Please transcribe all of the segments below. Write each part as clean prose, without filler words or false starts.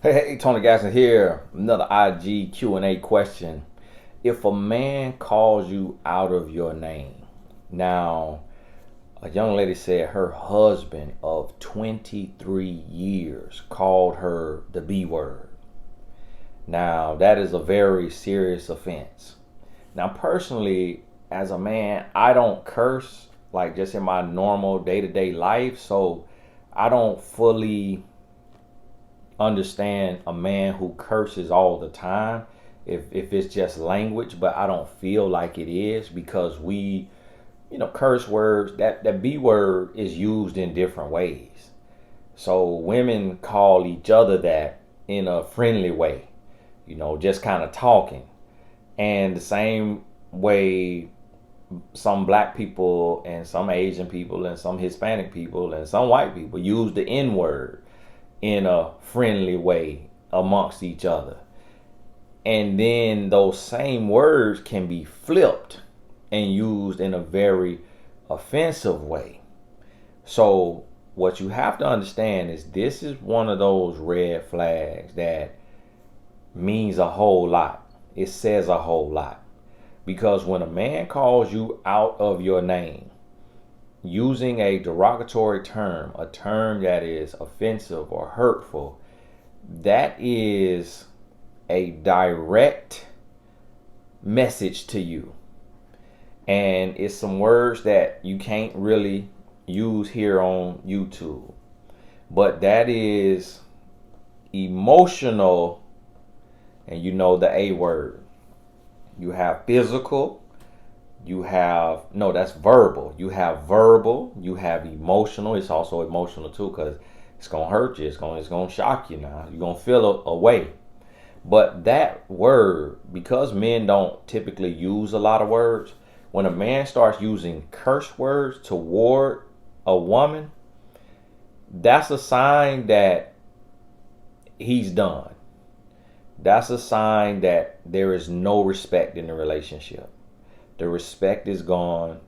Hey, Tony Gasson here. Another IG Q&A question. If a man calls you out of your name, now a young lady said her husband of 23 years called her the B word. Now that is a very serious offense. Now personally, as a man, I don't curse like just in my normal day-to-day life, so I don't fully understand a man who curses all the time if it's just language, but I don't feel like it is because curse words, that B word is used in different ways. So women call each other that in a friendly way, just kind of talking. And the same way some black people and some Asian people and some Hispanic people and some white people use the N word in a friendly way amongst each other. And then those same words can be flipped and used in a very offensive way. So what you have to understand is this is one of those red flags that means a whole lot. It says a whole lot. Because when a man calls you out of your name, using a derogatory term, a term that is offensive or hurtful, that is a direct message to you. And it's some words that you can't really use here on YouTube. But that is emotional, and you know the A word. You have physical, that's verbal. You have verbal, you have emotional. It's also emotional too because it's going to hurt you. It's going to shock you now. You're going to feel a way. But that word, because men don't typically use a lot of words, when a man starts using curse words toward a woman, that's a sign that he's done. That's a sign that there is no respect in the relationship. The respect is gone.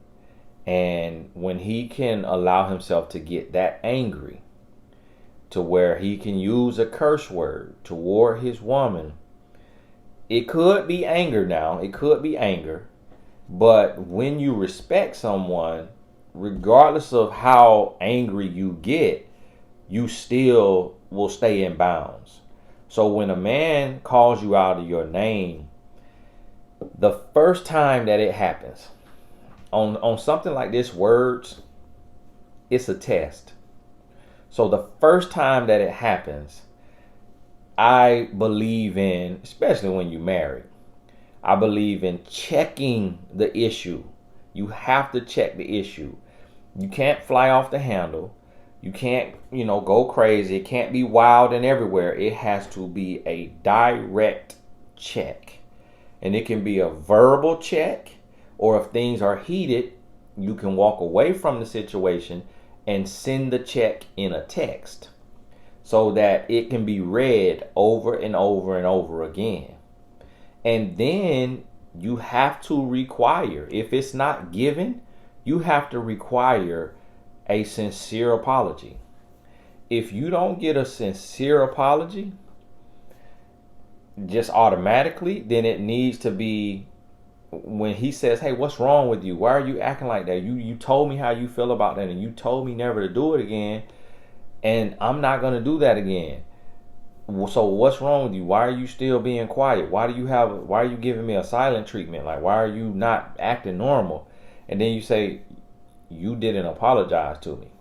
And when he can allow himself to get that angry to where he can use a curse word toward his woman, it could be anger now. It could be anger. But when you respect someone, regardless of how angry you get, you still will stay in bounds. So when a man calls you out of your name, the first time that it happens, on something like this, words, it's a test. So the first time that it happens, I believe in, especially when you're married, I believe in checking the issue. You have to check the issue. You can't fly off the handle. You can't, go crazy. It can't be wild and everywhere. It has to be a direct check. And it can be a verbal check, or if things are heated, you can walk away from the situation and send the check in a text so that it can be read over and over and over again. And then you have to require, if it's not given, you have to require a sincere apology. If you don't get a sincere apology just automatically, then it needs to be when he says, hey, what's wrong with you? Why are you acting like that? You told me how you feel about that, and you told me never to do it again, and I'm not going to do that again. So what's wrong with you? Why are you still being quiet? Why are you giving me a silent treatment? Like, why are you not acting normal? And then you say, you didn't apologize to me.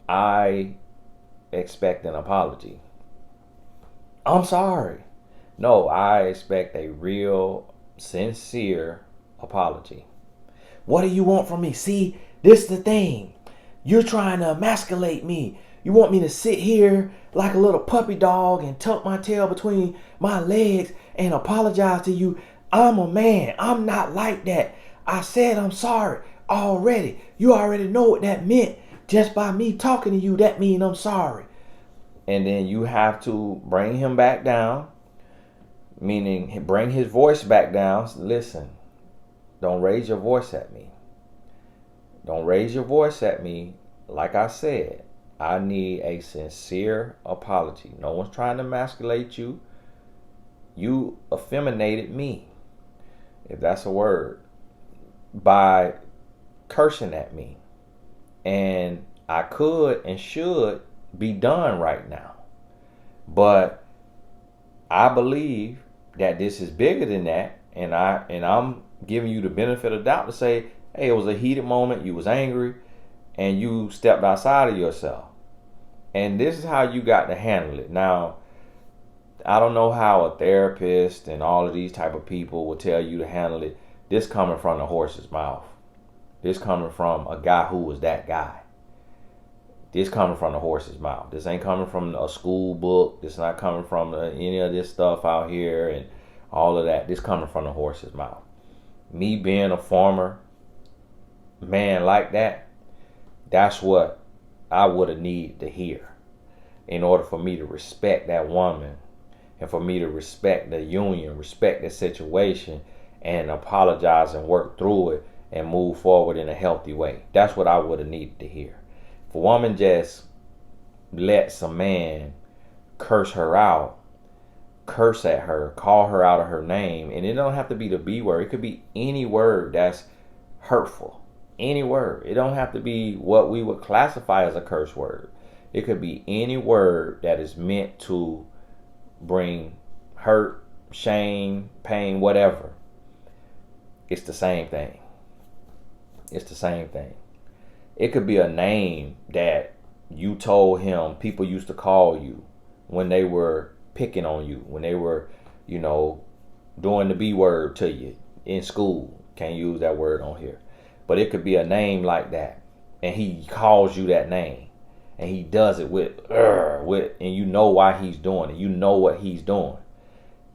I expect an apology. I'm sorry. No, I expect a real, sincere apology. What do you want from me? See, this is the thing. You're trying to emasculate me. You want me to sit here like a little puppy dog and tuck my tail between my legs and apologize to you. I'm a man. I'm not like that. I said I'm sorry already. You already know what that meant. Just by me talking to you, that means I'm sorry. And then you have to bring him back down, meaning bring his voice back down. Listen, don't raise your voice at me. Don't raise your voice at me. Like I said, I need a sincere apology. No one's trying to emasculate you. You effeminated me, if that's a word, by cursing at me. And I could and should be done right now. But I believe that this is bigger than that, and I'm giving you the benefit of the doubt to say, hey, it was a heated moment, you was angry, and you stepped outside of yourself. And this is how you got to handle it. Now, I don't know how a therapist and all of these type of people will tell you to handle it. This coming from the horse's mouth. This coming from a guy who was that guy. This coming from the horse's mouth. This ain't coming from a school book. This not coming from any of this stuff out here and all of that. This coming from the horse's mouth. Me being a former man like that, that's what I would have needed to hear in order for me to respect that woman and for me to respect the union, respect the situation, and apologize and work through it and move forward in a healthy way. That's what I would have needed to hear. If a woman just lets a man curse her out, curse at her, call her out of her name, and it don't have to be the B word. It could be any word that's hurtful. Any word. It don't have to be what we would classify as a curse word. It could be any word that is meant to bring hurt, shame, pain, whatever. It's the same thing. It's the same thing. It could be a name that you told him people used to call you when they were picking on you, when they were, doing the B word to you in school. Can't use that word on here. But it could be a name like that. And he calls you that name. And he does it with, and you know why he's doing it. You know what he's doing.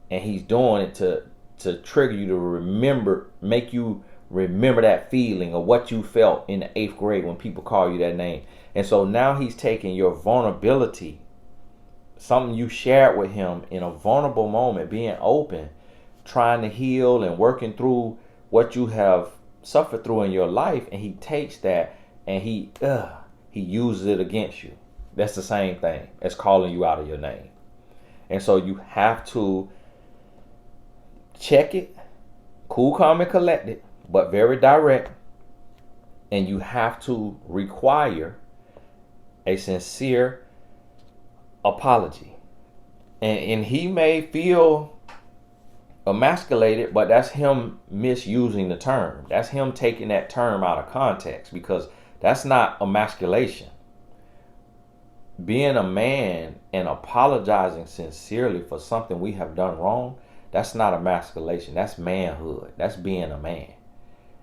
And he's doing it to trigger you to remember, make you remember that feeling of what you felt in the 8th grade when people call you that name. And so now he's taking your vulnerability, something you shared with him in a vulnerable moment, being open, trying to heal and working through what you have suffered through in your life, and he takes that and he uses it against you. That's the same thing as calling you out of your name. And so you have to check it, cool, calm, and collected, but very direct. And you have to require a sincere apology. And he may feel emasculated, but that's him misusing the term. That's him taking that term out of context, because that's not emasculation. Being a man and apologizing sincerely for something we have done wrong, that's not emasculation. That's manhood. That's being a man.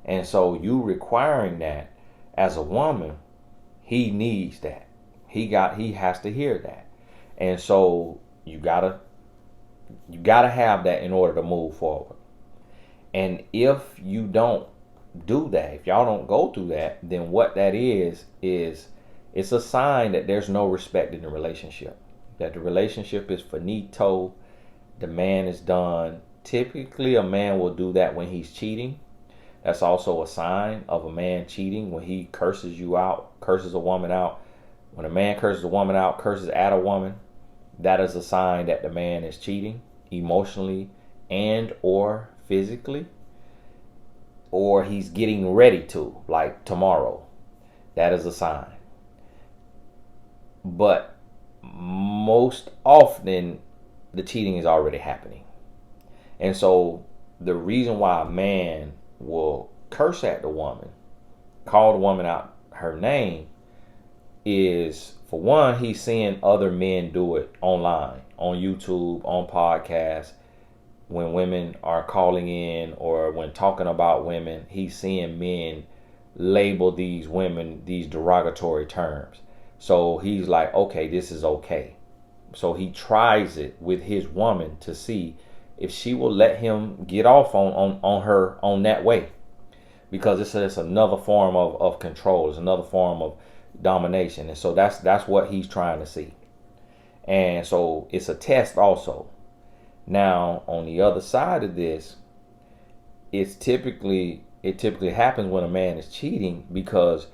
And so you requiring that as a woman, he needs that. He has to hear that. And so you gotta have that in order to move forward. And if you don't do that, if y'all don't go through that, then what that is it's a sign that there's no respect in the relationship. That the relationship is finito. The man is done. Typically, a man will do that when he's cheating. That's also a sign of a man cheating, when he curses you out, curses a woman out. When a man curses a woman out, curses at a woman, that is a sign that the man is cheating emotionally and or physically, or he's getting ready to, like tomorrow. That is a sign. But most often, the cheating is already happening. And so the reason why a man will curse at the woman, call the woman out her name, is, for one, he's seeing other men do it online, on YouTube, on podcasts. When women are calling in or when talking about women, he's seeing men label these women these derogatory terms. So he's like, okay, this is okay. So he tries it with his woman to see if she will let him get off on her on that way. Because it's another form of control. It's another form of domination. And so that's what he's trying to see. And so it's a test also. Now, on the other side of this, it typically happens when a man is cheating, because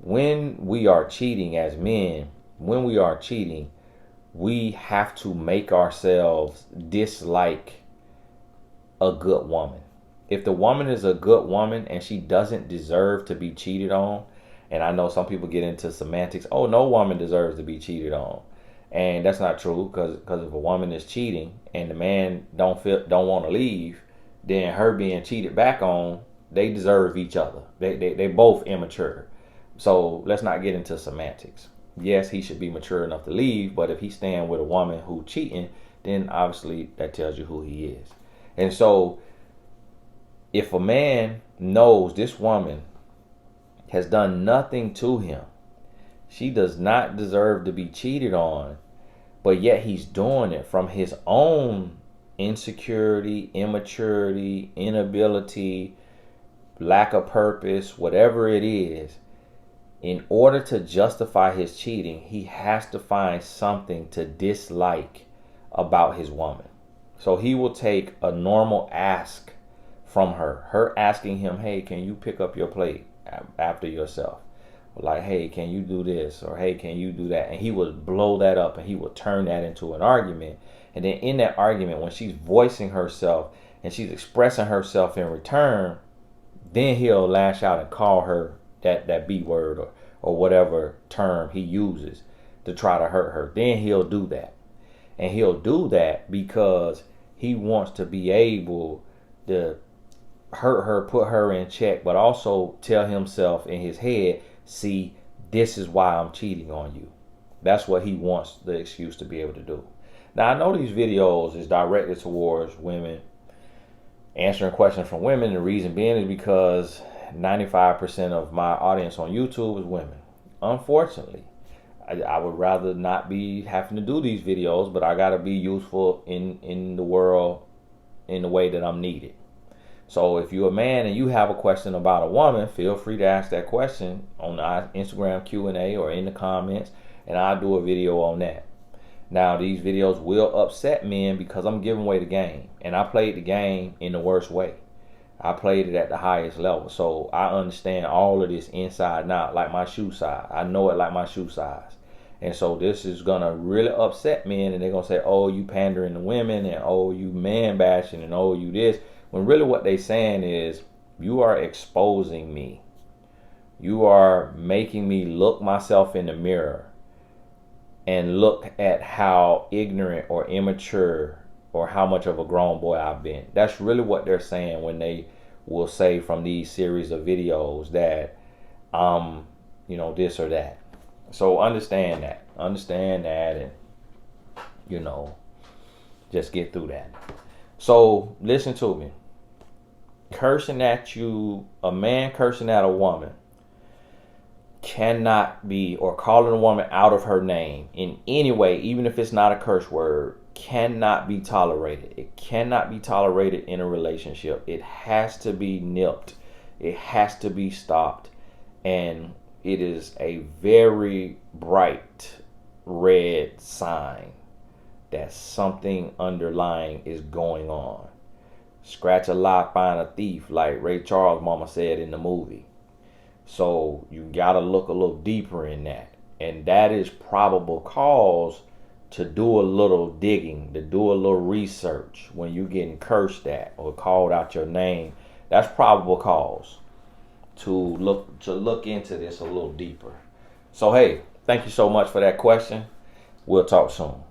when we are cheating as men, when we are cheating, we have to make ourselves dislike a good woman. If the woman is a good woman and she doesn't deserve to be cheated on, and I know some people get into semantics, oh, no woman deserves to be cheated on. And that's not true, because if a woman is cheating and the man don't want to leave, then her being cheated back on, they deserve each other. They both immature. So let's not get into semantics. Yes, he should be mature enough to leave, but if he's staying with a woman who cheating, then obviously that tells you who he is. And so if a man knows this woman has done nothing to him, she does not deserve to be cheated on, but yet he's doing it from his own insecurity, immaturity, inability, lack of purpose, whatever it is. In order to justify his cheating, he has to find something to dislike about his woman. So he will take a normal ask from her asking him, hey, can you pick up your plate after yourself? Like, hey, can you do this? Or, hey, can you do that? And he would blow that up and he would turn that into an argument. And then in that argument, when she's voicing herself and she's expressing herself in return, then he'll lash out and call her that B word or whatever term he uses to try to hurt her. Then he'll do that. And he'll do that because he wants to be able to hurt her, put her in check, but also tell himself in his head, see, this is why I'm cheating on you. That's what he wants the excuse to be able to do. Now, I know these videos is directed towards women, answering questions from women. The reason being is because 95% of my audience on YouTube is women. Unfortunately, I would rather not be having to do these videos, but I got to be useful in the world in the way that I'm needed. So if you're a man and you have a question about a woman, feel free to ask that question on the Instagram Q&A or in the comments, and I'll do a video on that. Now, these videos will upset men because I'm giving away the game, and I played the game in the worst way. I played it at the highest level, so I understand all of this inside and out, like my shoe size. I know it like my shoe size. And so this is going to really upset men, and they're going to say, oh, you pandering to women, and oh, you man bashing, and oh, you this. When really what they're saying is, you are exposing me. You are making me look myself in the mirror and look at how ignorant or immature or how much of a grown boy I've been. That's really what they're saying when they will say from these series of videos that this or that. So understand that, and just get through that. So listen to me. Cursing at you, a man cursing at a woman cannot be, or calling a woman out of her name in any way, even if it's not a curse word, cannot be tolerated. It cannot be tolerated in a relationship. It has to be nipped. It has to be stopped. And it is a very bright red sign that something underlying is going on. Scratch a lie, find a thief, like Ray Charles' mama said in the movie. So you gotta look a little deeper in that. And that is probable cause to do a little digging, to do a little research when you're getting cursed at or called out your name. That's probable cause to look into this a little deeper. So hey, thank you so much for that question. We'll talk soon.